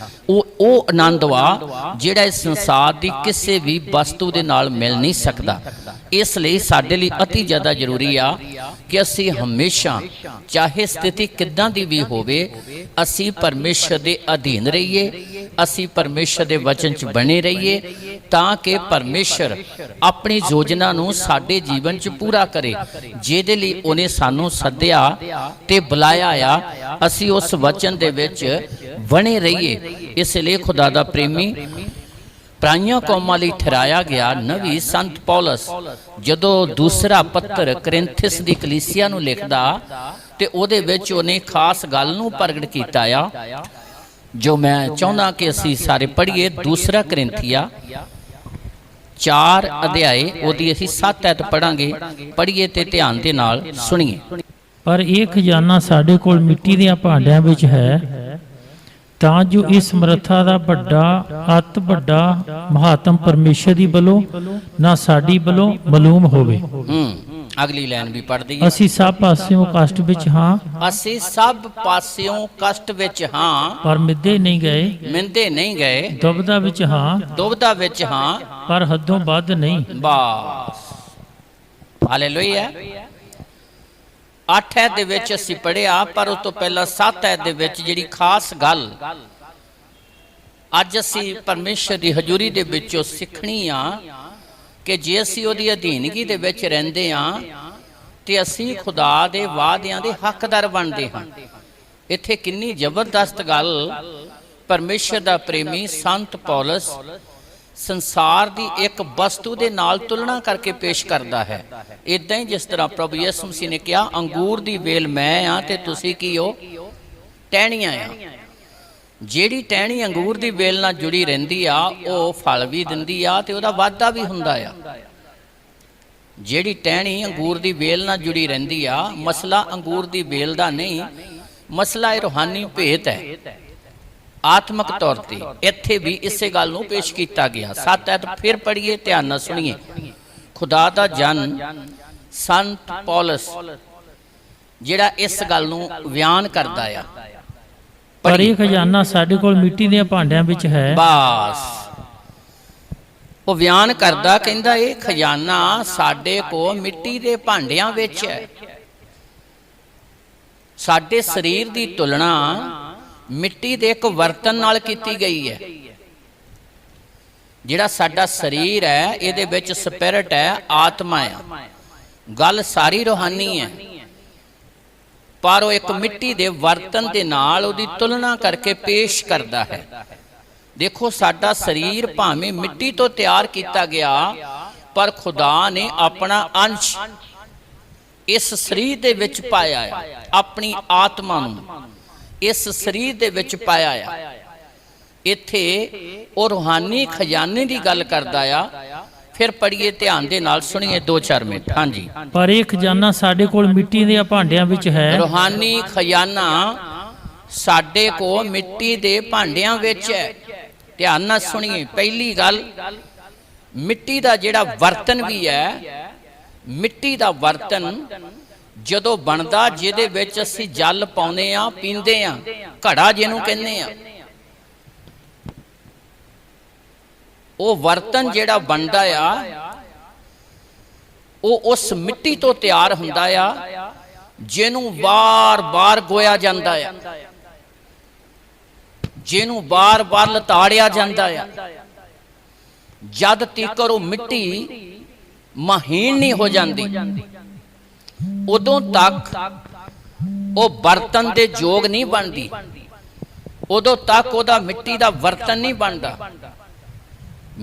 ਉਹ ਆਨੰਦ ਵਾ ਜਿਹੜਾ ਇਸ ਸੰਸਾਰ ਦੀ ਕਿਸੇ ਵੀ ਵਸਤੂ ਦੇ ਨਾਲ ਮਿਲ ਨਹੀਂ ਸਕਦਾ। ਇਸ ਲਈ ਸਾਡੇ ਲਈ ਅਤੀ ਜ਼ਿਆਦਾ ਜ਼ਰੂਰੀ ਆ ਕਿ ਅਸੀਂ ਹਮੇਸ਼ਾ, ਚਾਹੇ ਸਥਿਤੀ ਕਿੱਦਾਂ ਦੀ ਵੀ ਹੋਵੇ, ਅਸੀਂ ਪਰਮੇਸ਼ਰ ਦੇ ਅਧੀਨ ਰਹੀਏ, ਅਸੀਂ ਪਰਮੇਸ਼ਰ ਦੇ ਵਚਨ 'ਚ ਬਣੇ ਰਹੀਏ, ਤਾਂ ਕਿ ਪਰਮੇਸ਼ਰ ਆਪਣੀ ਯੋਜਨਾ ਨੂੰ ਸਾਡੇ ਜੀਵਨ 'ਚ ਪੂਰਾ ਕਰੇ, ਜਿਹਦੇ ਲਈ ਉਹਨੇ ਸਾਨੂੰ ਸੱਦਿਆ ਤੇ ਬੁਲਾਇਆ ਆ। ਅਸੀਂ ਉਸ ਵਚਨ ਦੇ ਵਿੱਚ ਬਣੇ ਰਹੀਏ। ਇਸ ਲਈ ਖੁਦਾ ਦਾ ਪ੍ਰੇਮੀ ਪਰਾਈਆਂ ਕੌਮਾਂ ਲਈ ਠਹਿਰਾਇਆ ਗਿਆ ਨਵੀ ਸੰਤ ਪੌਲਸ ਜਦੋਂ ਦੂਸਰਾ ਪੱਤਰ ਕੋਰਿੰਥੀਸ ਦੀ ਕਲੀਸਿਆ ਨੂੰ ਲਿਖਦਾ ਤੇ ਉਹਦੇ ਵਿੱਚ ਉਹਨੇ ਖਾਸ ਗੱਲ ਨੂੰ ਪ੍ਰਗਟ ਕੀਤਾ ਆ, ਜੋ ਮੈਂ ਚਾਹੁੰਦਾ ਕਿ ਅਸੀਂ ਸਾਰੇ ਪੜ੍ਹੀਏ। ਦੂਸਰਾ ਕੋਰਿੰਥੀਆ 4 ਅਧਿਆਏ ਉਹਦੀ ਅਸੀਂ 7 ਐਤ ਪੜਾਂਗੇ। ਪੜ੍ਹੀਏ ਤੇ ਧਿਆਨ ਦੇ ਨਾਲ ਸੁਣੀਏ। ਪਰ ਇਹ ਖਜ਼ਾਨਾ ਸਾਡੇ ਕੋਲ ਮਿੱਟੀ ਦੀਆਂ ਭਾਂਡਿਆਂ ਵਿੱਚ ਹੈ, ਤਾਂ ਜੋ ਇਸ ਸਮਰੱਥਾ ਦਾ ਅਤ ਵੱਡਾ ਮਹਾਤਮ ਪਰਮੇਸ਼ਰ ਦੀ ਵੱਲੋਂ, ਨਾ ਸਾਡੀ ਵੱਲੋਂ ਮਾਲੂਮ ਹੋਵੇ। ਅਗਲੀ ਲਾਈਨ ਵੀ ਪੜ੍ਹ ਦਈਏ। ਅਸੀਂ ਸਭ ਪਾਸਿਓਂ ਕਸ਼ਟ ਵਿੱਚ ਹਾਂ, ਅਸੀਂ ਸਭ ਪਾਸਿਓਂ ਕਸ਼ਟ ਵਿੱਚ ਹਾਂ, ਪਰ ਮਿੱਧੇ ਨਹੀਂ ਗਏ। ਮਿੰਦੇ ਨਹੀਂ ਗਏ। ਦੁਬਦਾ ਵਿੱਚ ਹਾਂ, ਦੁਬਦਾ ਵਿੱਚ ਹਾਂ, ਪਰ ਹੱਦੋਂ ਵੱਧ ਨਹੀਂ। ਬਸ ਹਾਲੇਲੂਇਆ। 8 ਐਤ ਦੇ ਵਿੱਚ ਅਸੀਂ ਪੜ੍ਹਿਆ, ਪਰ ਉਸ ਤੋਂ ਪਹਿਲਾਂ 7 ਐਤ ਦੇ ਵਿੱਚ ਜਿਹੜੀ ਖਾਸ ਗੱਲ ਅੱਜ ਅਸੀਂ ਪਰਮੇਸ਼ਰ ਦੀ ਹਜ਼ੂਰੀ ਦੇ ਵਿੱਚੋਂ ਸਿੱਖਣੀ ਆ ਕਿ ਜੇ ਅਸੀਂ ਉਹਦੀ ਅਧੀਨਗੀ ਦੇ ਵਿੱਚ ਰਹਿੰਦੇ ਆ ਤੇ ਅਸੀਂ ਖੁਦਾ ਦੇ ਵਾਅਦਿਆਂ ਦੇ ਹੱਕਦਾਰ ਬਣਦੇ ਹਾਂ। ਇੱਥੇ ਕਿੰਨੀ ਜ਼ਬਰਦਸਤ ਗੱਲ ਪਰਮੇਸ਼ਰ ਦਾ ਪ੍ਰੇਮੀ ਸੰਤ ਪੌਲਸ ਸੰਸਾਰ ਦੀ ਇੱਕ ਵਸਤੂ ਦੇ ਨਾਲ ਤੁਲਨਾ ਕਰਕੇ ਪੇਸ਼ ਕਰਦਾ ਹੈ। ਇਦਾਂ ਹੀ ਜਿਸ ਤਰ੍ਹਾਂ ਪ੍ਰਭੂ ਯਿਸੂ ਮਸੀਹ ਨੇ ਕਿਹਾ, ਅੰਗੂਰ ਦੀ ਵੇਲ ਮੈਂ ਆ ਤੇ ਤੁਸੀਂ ਕੀ ਹੋ? ਟਹਿਣੀਆਂ ਆ। ਜਿਹੜੀ ਟਹਿਣੀ ਅੰਗੂਰ ਦੀ ਵੇਲ ਨਾਲ ਜੁੜੀ ਰਹਿੰਦੀ ਆ ਉਹ ਫਲ ਵੀ ਦਿੰਦੀ ਆ ਤੇ ਉਹਦਾ ਵਾਧਾ ਵੀ ਹੁੰਦਾ ਆ। ਜਿਹੜੀ ਟਹਿਣੀ ਅੰਗੂਰ ਦੀ ਵੇਲ ਨਾਲ ਜੁੜੀ ਰਹਿੰਦੀ ਆ, ਮਸਲਾ ਅੰਗੂਰ ਦੀ ਵੇਲ ਦਾ ਨਹੀਂ, ਮਸਲਾ ਇਹ ਰੂਹਾਨੀ ਭੇਤ ਹੈ, ਆਤਮਿਕ ਤੌਰ ਤੇ। ਇੱਥੇ ਵੀ ਇਸੇ ਗੱਲ ਨੂੰ ਪੇਸ਼ ਕੀਤਾ ਗਿਆ। 7 ਐਤ ਫਿਰ ਪੜ੍ਹੀਏ, ਧਿਆਨ ਨਾਲ ਸੁਣੀਏ। ਖੁਦਾ ਦਾ ਜਨ ਸੰਤ ਪੌਲਸ ਜਿਹੜਾ ਇਸ ਗੱਲ ਨੂੰ ਬਿਆਨ ਕਰਦਾ ਆ। ਪਰ ਇਹ ਖਜ਼ਾਨਾ ਸਾਡੇ ਕੋਲ ਮਿੱਟੀ ਦੇ ਭਾਂਡਿਆਂ ਵਿੱਚ ਹੈ। ਬਸ ਉਹ ਬਿਆਨ ਕਰਦਾ, ਕਹਿੰਦਾ ਇਹ ਖਜ਼ਾਨਾ ਸਾਡੇ ਕੋਲ ਮਿੱਟੀ ਦੇ ਭਾਂਡਿਆਂ ਵਿੱਚ ਹੈ। ਸਾਡੇ ਸਰੀਰ ਦੀ ਤੁਲਨਾ ਮਿੱਟੀ ਦੇ ਇੱਕ ਬਰਤਨ ਨਾਲ ਕੀਤੀ ਗਈ ਹੈ। ਜਿਹੜਾ ਸਾਡਾ ਸਰੀਰ ਹੈ ਇਹਦੇ ਵਿੱਚ ਸਪਿਰਿਟ ਹੈ, ਆਤਮਾ ਹੈ, ਗੱਲ ਸਾਰੀ ਰੂਹਾਨੀ ਹੈ, ਪਰ ਉਹ ਇੱਕ ਮਿੱਟੀ ਦੇ ਬਰਤਨ ਦੇ ਨਾਲ ਉਹਦੀ ਤੁਲਨਾ ਕਰਕੇ ਪੇਸ਼ ਕਰਦਾ ਹੈ। ਦੇਖੋ ਸਾਡਾ ਸਰੀਰ ਭਾਵੇਂ ਮਿੱਟੀ ਤੋਂ ਤਿਆਰ ਕੀਤਾ ਗਿਆ, ਪਰ ਖੁਦਾ ਨੇ ਆਪਣਾ ਅੰਸ਼ ਇਸ ਸਰੀਰ ਦੇ ਵਿੱਚ ਪਾਇਆ ਹੈ, ਆਪਣੀ ਆਤਮਾ ਨੂੰ ਇਸ ਸਰੀਰ ਦੇ ਵਿੱਚ ਪਾਇਆ ਆ। ਇੱਥੇ ਉਹ ਰੂਹਾਨੀ ਖਜ਼ਾਨੇ ਦੀ ਗੱਲ ਕਰਦਾ ਆ। ਫਿਰ ਪੜ੍ਹੀਏ, ਧਿਆਨ ਦੇ ਨਾਲ ਸੁਣੀਏ 2-4 ਮਿੰਟ। ਹਾਂਜੀ, ਪਰ ਇਹ ਖਜ਼ਾਨਾ ਸਾਡੇ ਕੋਲ ਮਿੱਟੀ ਦੇ ਭਾਂਡਿਆਂ ਵਿੱਚ ਹੈ। ਰੂਹਾਨੀ ਖਜ਼ਾਨਾ ਸਾਡੇ ਕੋਲ ਮਿੱਟੀ ਦੇ ਭਾਂਡਿਆਂ ਵਿੱਚ ਹੈ। ਧਿਆਨ ਨਾਲ ਸੁਣੀਏ। ਪਹਿਲੀ ਗੱਲ, ਮਿੱਟੀ ਦਾ ਜਿਹੜਾ ਬਰਤਨ ਵੀ ਹੈ, ਮਿੱਟੀ ਦਾ ਬਰਤਨ ਜਦੋਂ ਬਣਦਾ, ਜਿਹਦੇ ਵਿੱਚ ਅਸੀਂ ਜਲ ਪਾਉਂਦੇ ਆ, ਪੀਂਦੇ ਆ, ਘੜਾ ਜਿਹਨੂੰ ਕਹਿੰਦੇ ਆ, ਉਹ ਬਰਤਨ ਜਿਹੜਾ ਬਣਦਾ ਆ ਉਹ ਉਸ ਮਿੱਟੀ ਤੋਂ ਤਿਆਰ ਹੁੰਦਾ ਆ, ਜਿਹਨੂੰ ਬਾਰ-ਬਾਰ ਗੋਇਆ ਜਾਂਦਾ ਆ, ਜਿਹਨੂੰ ਬਾਰ-ਬਾਰ ਲਤਾੜਿਆ ਜਾਂਦਾ ਆ। ਜਦ ਤੀਕਰ ਉਹ ਮਿੱਟੀ ਮਹੀਨ ਨਹੀਂ ਹੋ ਜਾਂਦੀ, ਉਦੋਂ ਤੱਕ ਉਹ ਬਰਤਨ ਦੇ ਯੋਗ ਨਹੀਂ ਬਣਦੀ, ਉਦੋਂ ਤੱਕ ਉਹਦਾ ਮਿੱਟੀ ਦਾ ਬਰਤਨ ਨਹੀਂ ਬਣਦਾ।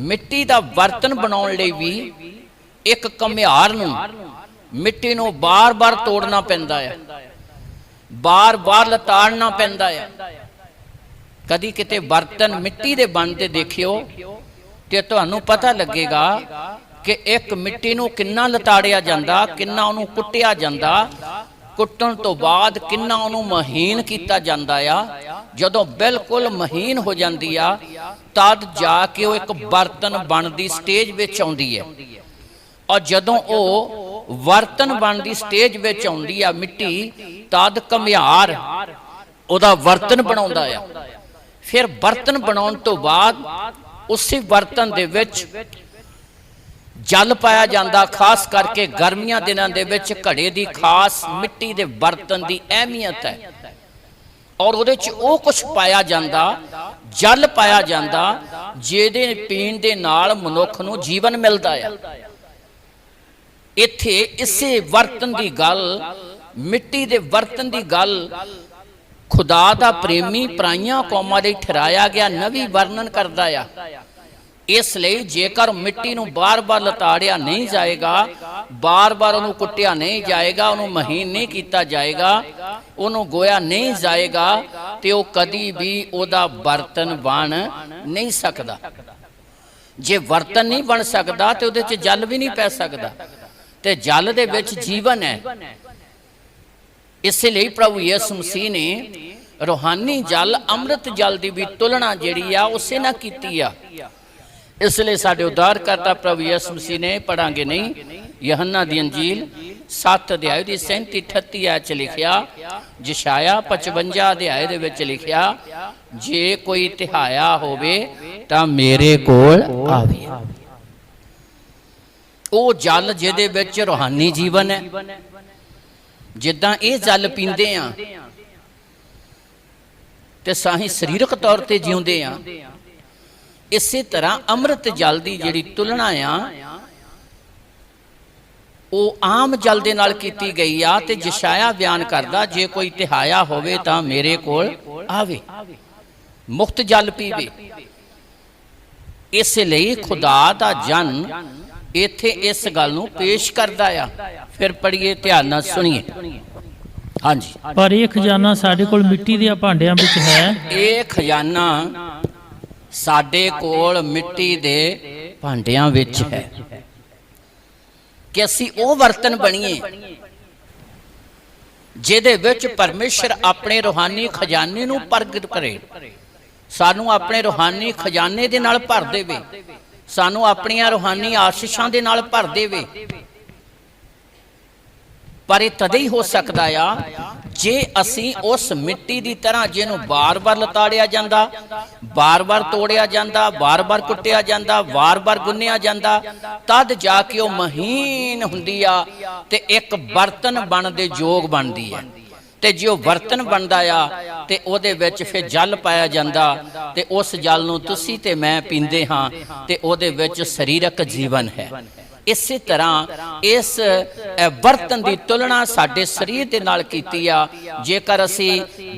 ਮਿੱਟੀ ਦਾ ਬਰਤਨ ਬਣਾਉਣ ਲਈ ਵੀ ਇੱਕ ਘੁਮਿਆਰ ਨੂੰ ਮਿੱਟੀ ਨੂੰ ਬਾਰ-ਬਾਰ ਤੋੜਨਾ ਪੈਂਦਾ ਹੈ, ਬਾਰ-ਬਾਰ ਲਤਾੜਨਾ ਪੈਂਦਾ ਹੈ। ਕਦੀ ਕਿਤੇ ਬਰਤਨ ਮਿੱਟੀ ਦੇ ਬਣਦੇ ਦੇਖਿਓ ਤੇ ਤੁਹਾਨੂੰ ਪਤਾ ਲੱਗੇਗਾ ਕਿ ਇੱਕ ਮਿੱਟੀ ਨੂੰ ਕਿੰਨਾ ਲਤਾੜਿਆ ਜਾਂਦਾ, ਕਿੰਨਾ ਉਹਨੂੰ ਕੁੱਟਿਆ ਜਾਂਦਾ, ਕੁੱਟਣ ਤੋਂ ਬਾਅਦ ਕਿੰਨਾ ਉਹਨੂੰ ਮਹੀਨ ਕੀਤਾ ਜਾਂਦਾ ਆ। ਜਦੋਂ ਬਿਲਕੁਲ ਮਹੀਨ ਹੋ ਜਾਂਦੀ ਆ, ਤਦ ਜਾ ਕੇ ਉਹ ਇੱਕ ਬਰਤਨ ਬਣਦੀ ਸਟੇਜ ਵਿੱਚ ਆਉਂਦੀ ਹੈ। ਔਰ ਜਦੋਂ ਉਹ ਬਰਤਨ ਬਣਦੀ ਸਟੇਜ ਵਿੱਚ ਆਉਂਦੀ ਆ ਮਿੱਟੀ, ਤਦ ਘੁਮਿਆਰ ਉਹਦਾ ਬਰਤਨ ਬਣਾਉਂਦਾ ਆ। ਫਿਰ ਬਰਤਨ ਬਣਾਉਣ ਤੋਂ ਬਾਅਦ ਉਸੇ ਬਰਤਨ ਦੇ ਵਿੱਚ ਜਲ ਪਾਇਆ ਜਾਂਦਾ। ਖਾਸ ਕਰਕੇ ਗਰਮੀਆਂ ਦਿਨਾਂ ਦੇ ਵਿੱਚ ਘੜੇ ਦੀ ਖਾਸ ਮਿੱਟੀ ਦੇ ਬਰਤਨ ਦੀ ਅਹਿਮੀਅਤ ਹੈ, ਔਰ ਉਹਦੇ 'ਚ ਉਹ ਕੁਝ ਪਾਇਆ ਜਾਂਦਾ, ਜਲ ਪਾਇਆ ਜਾਂਦਾ, ਜਿਹਦੇ ਪੀਣ ਦੇ ਨਾਲ ਮਨੁੱਖ ਨੂੰ ਜੀਵਨ ਮਿਲਦਾ ਹੈ। ਇੱਥੇ ਇਸੇ ਬਰਤਨ ਦੀ ਗੱਲ, ਮਿੱਟੀ ਦੇ ਬਰਤਨ ਦੀ ਗੱਲ ਖੁਦਾ ਦਾ ਪ੍ਰੇਮੀ ਪਰਾਈਆਂ ਕੌਮਾਂ ਲਈ ਠਹਿਰਾਇਆ ਗਿਆ ਨਵੀਂ ਵਰਣਨ ਕਰਦਾ ਆ। ਇਸ ਲਈ ਜੇਕਰ ਮਿੱਟੀ ਨੂੰ ਬਾਰ-ਬਾਰ ਲਤਾੜਿਆ ਨਹੀਂ ਜਾਏਗਾ, ਬਾਰ-ਬਾਰ ਉਹਨੂੰ ਕੁੱਟਿਆ ਨਹੀਂ ਜਾਏਗਾ, ਉਹਨੂੰ ਮਹੀਨ ਨਹੀਂ ਕੀਤਾ ਜਾਏਗਾ, ਉਹਨੂੰ ਗੋਇਆ ਨਹੀਂ ਜਾਏਗਾ, ਤੇ ਉਹ ਕਦੀ ਵੀ ਉਹਦਾ ਬਰਤਨ ਬਣ ਨਹੀਂ ਸਕਦਾ। ਜੇ ਬਰਤਨ ਨਹੀਂ ਬਣ ਸਕਦਾ ਤੇ ਉਹਦੇ 'ਚ ਜਲ ਵੀ ਨਹੀਂ ਪੈ ਸਕਦਾ, ਤੇ ਜਲ ਦੇ ਵਿੱਚ ਜੀਵਨ ਹੈ। ਇਸੇ ਲਈ ਪ੍ਰਭੂ ਯਿਸੂ ਮਸੀਹ ਨੇ ਰੂਹਾਨੀ ਜਲ ਅੰਮ੍ਰਿਤ ਜਲ ਦੀ ਵੀ ਤੁਲਨਾ ਜਿਹੜੀ ਆ ਉਸੇ ਨਾਲ ਕੀਤੀ ਆ। इसलिए साडे उद्धारकर्ता प्रभु यीशु मसीह ने पढ़ांगे नहीं यूहन्ना दी अंजील 7 अध्याय दी 37-38 आयत च लिखिया, यशाया 55 अध्याय दे विच लिखिया, जे कोई तिहाया होवे तां मेरे कोल आवे। ओ जल जिहदे विच रूहानी जीवन है, जिद्दां इह जल पींदे आ ते साहीं सरीरक तौर ते जिउंदे आ, इसे तरह अमृत जल की जिहड़ी तुलना आ वो आम जल दे नाल कीती गई आ। ते यशाया बयान करदा, जे कोई तिहाया होवे तां मेरे कोल आवे, मुफ्त जल पीवे। इसलिए खुदा दा जन इत्थे इस गल नूं पेश करदा आ। फिर पढ़िए, ध्यान नाल सुनिए। हाँ जी, पर यह खजाना साडे कोल मिट्टी दे भांडिਆਂ ਵਿੱਚ है। ਇਹ खजाना साडे कोल मिट्टी दे भांडिਆਂ ਵਿੱਚ है कि असी वो बर्तन बनीए जिहदे विच परमेश्वर अपने रूहानी खजाने नूं प्रगट करे, सानू अपने रूहानी खजाने दे नाल भर देवे, सानू अपनियां रूहानी आशीषां दे नाल भर देवे। पर यह तद ही हो सकता आ जे असी उस मिट्टी की तरह जिन्हों बार बार लताड़िया जाता, बार बार तोड़िया जाता, बार बार कुटिया जाता, बार बार गुन्निया जाता, तद जाके वह महीन हुंदी आ ते एक बर्तन बन दे योग बनती है। ते जो बर्तन बनता आ ते ओदे विच फिर जल पाया जाता, ते उस जल नूं तुसी ते मैं पींदे हाँ, ते ओदे विच सरीरक जीवन है। इसी तरह इस बर्तन की तुलना साडे शरीर के नाल कीती आ। जेकर असी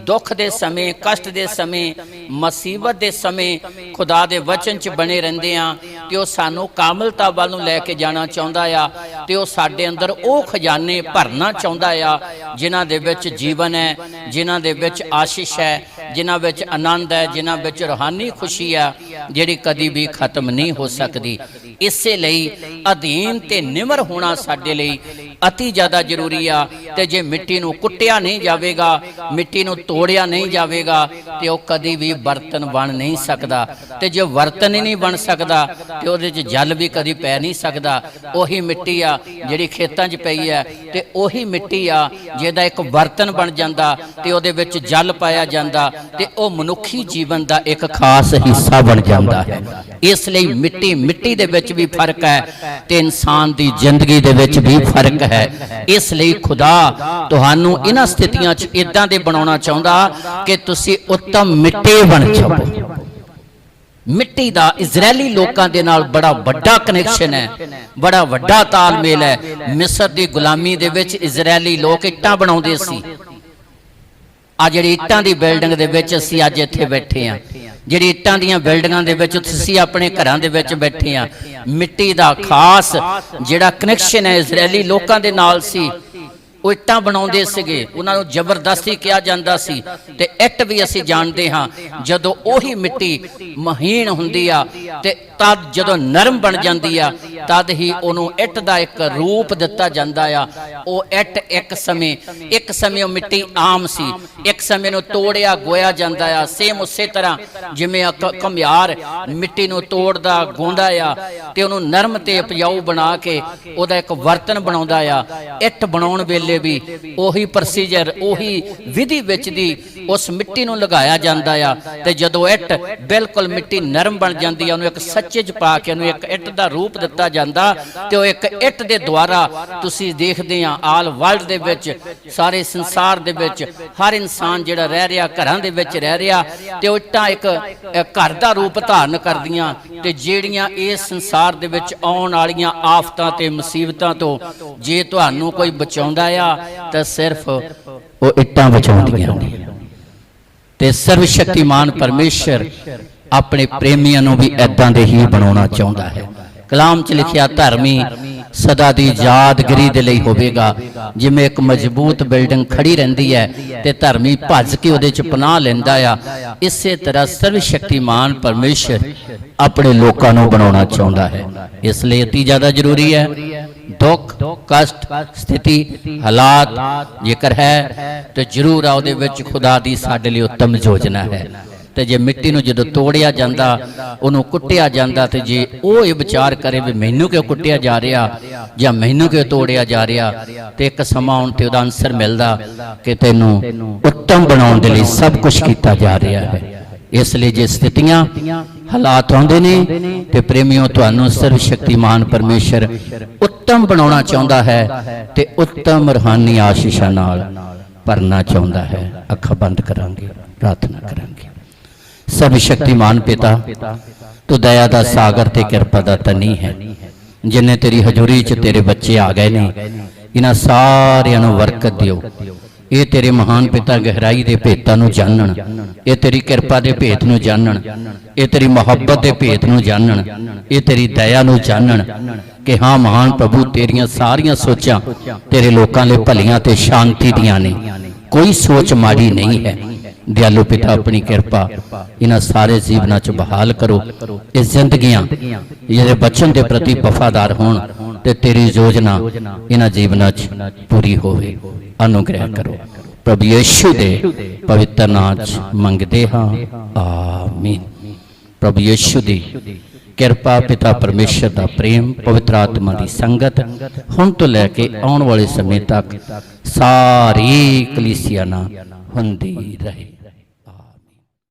दुख के समय, कष्ट के समय, मुसीबत के समय खुदा दे वचन च बने रहंदे आ ते ओह सानू कामलता वाल नूं लैके जाना चाहुंदा आ, ते ओह साडे अंदर ओह खजाने भरना चाहुंदा आ जिन्हां दे विच जीवन है, जिन्हां दे विच आशीष है, जिन्हां विच आनंद है, जिन्हां विच रूहानी खुशी है जिहड़ी कदी भी खत्म नहीं हो सकती। इसे लई अधीन ते निमर होना साडे लई अति ज़्यादा जरूरी आ। ते जे मिट्टी नूं कुट्टिया नहीं जावेगा, मिट्टी नूं तोड़िया नहीं जावेगा, ते ओह कदी भी बर्तन बन नहीं सकदा। ते जो बर्तन ही नहीं बन सकदा ते ओहदे च जल भी कदी पै नहीं सकदा। ओही मिट्टी आ जिहड़ी खेतां 'च पई है, ते ओही मिट्टी आ जिहदा एक बर्तन बन जांदा ते ओहदे विच जल पाया जांदा, ते ओह मनुखी जीवन दा एक खास हिस्सा बन जांदा है। इसलिए मिट्टी मिट्टी दे विच भी फर्क है ते इंसान दी जिंदगी दे विच भी फर्क है। इसलिए खुदा तुहानू इन्हां स्थितियां च इदां दे बनाउणा चाहुंदा कि तुसी उत्तम मिट्टी बन जाओ। मिट्टी दा इजरायली लोकां दे नाल बड़ा वड्डा कनैक्शन है, बड़ा वड्डा तालमेल है। मिस्र दी गुलामी दे विच इजरायली लोक इट्टां बनाउंदे सी। आ जिहड़ी इट्टां दी बिल्डिंग दे विच असीं अज इत्थे बैठे हां, जिहड़ी इट्टां दीयां बिल्डिंगां दे विच तुसीं अपने घरां दे विच बैठे हां, मिट्टी दा खास जिहड़ा कनैक्शन है इजरायली लोकां दे नाल सी। ਉਹ ਇੱਟਾਂ ਬਣਾਉਂਦੇ ਸੀਗੇ, ਉਹਨਾਂ ਨੂੰ ਜ਼ਬਰਦਸਤੀ ਕਿਹਾ ਜਾਂਦਾ ਸੀ। ਤੇ ਇੱਟ ਵੀ ਅਸੀਂ ਜਾਣਦੇ ਹਾਂ ਜਦੋਂ ਉਹੀ ਮਿੱਟੀ ਮਹੀਨ ਹੁੰਦੀ ਆ ਤੇ ਤਦ ਜਦੋਂ ਨਰਮ ਬਣ ਜਾਂਦੀ ਆ ਤਦ ਹੀ ਉਹਨੂੰ ਇੱਟ ਦਾ ਇੱਕ ਰੂਪ ਦਿੱਤਾ ਜਾਂਦਾ ਆ। ਉਹ ਇੱਟ ਇੱਕ ਸਮੇਂ ਉਹ ਮਿੱਟੀ ਆਮ ਸੀ, ਇੱਕ ਸਮੇਂ ਨੂੰ ਤੋੜਿਆ ਗੋਇਆ ਜਾਂਦਾ ਆ। ਸੇਮ ਉਸੇ ਤਰ੍ਹਾਂ ਜਿਵੇਂ ਘੁਮਿਆਰ ਮਿੱਟੀ ਨੂੰ ਤੋੜਦਾ ਗੋਂਦਾ ਆ ਤੇ ਉਹਨੂੰ ਨਰਮ ਤੇ ਉਪਜਾਊ ਬਣਾ ਕੇ ਉਹਦਾ ਇੱਕ ਬਰਤਨ ਬਣਾਉਂਦਾ ਆ। ਇੱਟ ਬਣਾਉਣ ਵੇਲੇ ਵੀ ਉਹੀ ਪ੍ਰੋਸੀਜਰ ਉਹੀ ਵਿਧੀ ਵਿੱਚ ਦੀ ਉਸ ਮਿੱਟੀ ਨੂੰ ਲਗਾਇਆ ਜਾਂਦਾ ਆ ਤੇ ਜਦੋਂ ਇੱਟ ਬਿਲਕੁਲ ਮਿੱਟੀ ਨਰਮ ਬਣ ਜਾਂਦੀ ਆ ਉਹਨੂੰ ਇੱਕ ਸੱਚੇ 'ਚ ਪਾ ਕੇ ਉਹਨੂੰ ਇੱਕ ਇੱਟ ਦਾ ਰੂਪ ਦਿੱਤਾ ਜਾਂਦਾ ਤੇ ਉਹ ਇੱਕ ਇੱਟ ਦੇ ਦੁਆਰਾ ਤੁਸੀਂ ਦੇਖਦੇ ਆ ਆਲ ਵਰਲਡ ਦੇ ਵਿੱਚ ਸਾਰੇ ਸੰਸਾਰ ਦੇ ਵਿੱਚ ਹਰ ਇਨਸਾਨ ਜਿਹੜਾ ਰਹਿ ਰਿਹਾ ਘਰਾਂ ਦੇ ਵਿੱਚ ਰਹਿ ਰਿਹਾ ਤੇ ਉਹ ਇੱਟਾਂ ਇੱਕ ਘਰ ਦਾ ਰੂਪ ਧਾਰਨ ਕਰਦੀਆਂ ਤੇ ਜਿਹੜੀਆਂ ਇਸ ਸੰਸਾਰ ਦੇ ਵਿੱਚ ਆਉਣ ਵਾਲੀਆਂ ਆਫਤਾਂ ਤੇ ਮੁਸੀਬਤਾਂ ਤੋਂ ਜੇ ਤੁਹਾਨੂੰ ਕੋਈ ਬਚਾਉਂਦਾ ਆ ਤਾਂ ਸਿਰਫ ਉਹ ਇੱਟਾਂ ਬਚਾਉਂਦੀਆਂ ਨੇ। ਤੇ ਸਰਵ ਸ਼ਕਤੀਮਾਨ ਪਰਮੇਸ਼ਰ ਆਪਣੇ ਪ੍ਰੇਮੀਆਂ ਨੂੰ ਵੀ ਇਦਾਂ ਦੇ ਹੀ ਬਣਾਉਣਾ ਚਾਹੁੰਦਾ ਹੈ। ਕਲਾਮ 'ਚ ਲਿਖਿਆ ਧਰਮੀ ਸਦਾ ਦੀ ਯਾਦਗਰੀ ਦੇ ਲਈ ਹੋਵੇਗਾ। ਜਿਵੇਂ ਇੱਕ ਮਜ਼ਬੂਤ ਬਿਲਡਿੰਗ ਖੜੀ ਰਹਿੰਦੀ ਹੈ ਤੇ ਧਰਮੀ ਭੱਜ ਕੇ ਉਹਦੇ 'ਚ ਪਨਾਹ ਲੈਂਦਾ ਆ, ਇਸੇ ਤਰ੍ਹਾਂ ਸਰਵ ਸ਼ਕਤੀਮਾਨ ਪਰਮੇਸ਼ਰ ਆਪਣੇ ਲੋਕਾਂ ਨੂੰ ਬਣਾਉਣਾ ਚਾਹੁੰਦਾ ਹੈ। ਇਸ ਲਈ ਅਤੀ ਜ਼ਿਆਦਾ ਜ਼ਰੂਰੀ ਹੈ दुख कष्ट स्थिति हालात जेकर है तो जरूर आ खुदा दी साडे लई उत्तम योजना है। ਤੇ ਜੇ ਮਿੱਟੀ ਨੂੰ ਜਦੋਂ ਤੋੜਿਆ ਜਾਂਦਾ, ਉਹਨੂੰ ਕੁੱਟਿਆ ਜਾਂਦਾ, ਤੇ ਜੇ ਉਹ ਇਹ ਵਿਚਾਰ ਕਰੇ ਵੀ ਮੈਨੂੰ ਕਿਉਂ ਕੁੱਟਿਆ ਜਾ ਰਿਹਾ ਜਾਂ ਮੈਨੂੰ ਕਿਉਂ ਤੋੜਿਆ ਜਾ ਰਿਹਾ, ਤੇ ਇੱਕ ਸਮਾਂ ਆਉਣ ਤੇ ਉਹਦਾ ਆਨਸਰ ਮਿਲਦਾ ਕਿ ਤੈਨੂੰ ਉੱਤਮ ਬਣਾਉਣ ਦੇ ਲਈ ਸਭ ਕੁਝ ਕੀਤਾ ਜਾ ਰਿਹਾ ਹੈ। ਇਸ ਲਈ ਜੇ ਸਥਿਤੀਆਂ ਹਾਲਾਤ ਆਉਂਦੇ ਨੇ ਤੇ ਪ੍ਰੇਮੀਓ, ਤੁਹਾਨੂੰ ਸਰਵ ਸ਼ਕਤੀਮਾਨ ਪਰਮੇਸ਼ਰ ਉੱਤਮ ਬਣਾਉਣਾ ਚਾਹੁੰਦਾ ਹੈ ਤੇ ਉੱਤਮ ਰੂਹਾਨੀ ਆਸ਼ੀਸ਼ਾਂ ਨਾਲ ਭਰਨਾ ਚਾਹੁੰਦਾ ਹੈ। ਅੱਖਾਂ ਬੰਦ ਕਰਾਂਗੇ, ਪ੍ਰਾਰਥਨਾ ਕਰਾਂਗੇ। ਸਰਵ ਸ਼ਕਤੀਮਾਨ ਪਿਤਾ, ਤੂੰ ਦਇਆ ਦਾ ਸਾਗਰ ਤੇ ਕਿਰਪਾ ਦਾ ਧਨੀ ਹੈ। ਜਿੰਨੇ ਤੇਰੀ ਹਜ਼ੂਰੀ 'ਚ ਤੇਰੇ ਬੱਚੇ ਆ ਗਏ ਨੇ, ਇਹਨਾਂ ਸਾਰਿਆਂ ਨੂੰ ਬਰਕਤ ਦਿਓ। ਇਹ ਤੇਰੇ ਮਹਾਨ ਪਿਤਾ ਗਹਿਰਾਈ ਦੇ ਭੇਤਾਂ ਨੂੰ ਜਾਣਨ, ਇਹ ਤੇਰੀ ਕਿਰਪਾ ਦੇ ਭੇਤ ਨੂੰ ਜਾਣਨ, ਇਹ ਤੇਰੀ ਮੁਹੱਬਤ ਦੇ ਭੇਤ ਨੂੰ ਜਾਣਨ, ਇਹ ਤੇਰੀ ਦਇਆ ਨੂੰ ਜਾਣਨ ਕਿ ਹਾਂ ਮਹਾਨ ਪ੍ਰਭੂ, ਤੇਰੀਆਂ ਸਾਰੀਆਂ ਸੋਚਾਂ ਤੇਰੇ ਲੋਕਾਂ ਲਈ ਭਲੀਆਂ ਤੇ ਸ਼ਾਂਤੀ ਦੀਆਂ ਨੇ, ਕੋਈ ਸੋਚ ਮਾੜੀ ਨਹੀਂ ਹੈ। ਦਿਆਲੂ ਪਿਤਾ, ਆਪਣੀ ਕਿਰਪਾ ਇਹਨਾਂ ਸਾਰੇ ਜੀਵਨਾਂ 'ਚ ਬਹਾਲ ਕਰੋ। ਇਹ ਜ਼ਿੰਦਗੀਆਂ ਜਿਹੜੇ ਬਚਨ ਦੇ ਪ੍ਰਤੀ ਵਫਾਦਾਰ ਹੋਣ ਤੇ ਤੇਰੀ ਯੋਜਨਾ ਇਹਨਾਂ ਜੀਵਨਾਂ 'ਚ ਪੂਰੀ ਹੋਵੇ। ਅਨੁਗ੍ਰਹਿ ਕਰੋ। ਪ੍ਰਭੂ ਯਿਸੂ ਦੇ ਪਵਿੱਤਰ ਨਾਮ 'ਚ ਮੰਗਦੇ ਹਾਂ, ਆਮੀਨ। ਪ੍ਰਭੂ ਯਿਸੂ ਦੀ ਕਿਰਪਾ, ਪਿਤਾ ਪਰਮੇਸ਼ਰ ਦਾ ਪ੍ਰੇਮ, ਪਵਿੱਤਰ ਆਤਮਾ ਦੀ ਸੰਗਤ ਹੁਣ ਤੋਂ ਲੈ ਕੇ ਆਉਣ ਵਾਲੇ ਸਮੇਂ ਤੱਕ ਸਾਰੀ ਕਲੀਸਿਆ ਨਾਲ ਹੁੰਦੀ ਰਹੇ।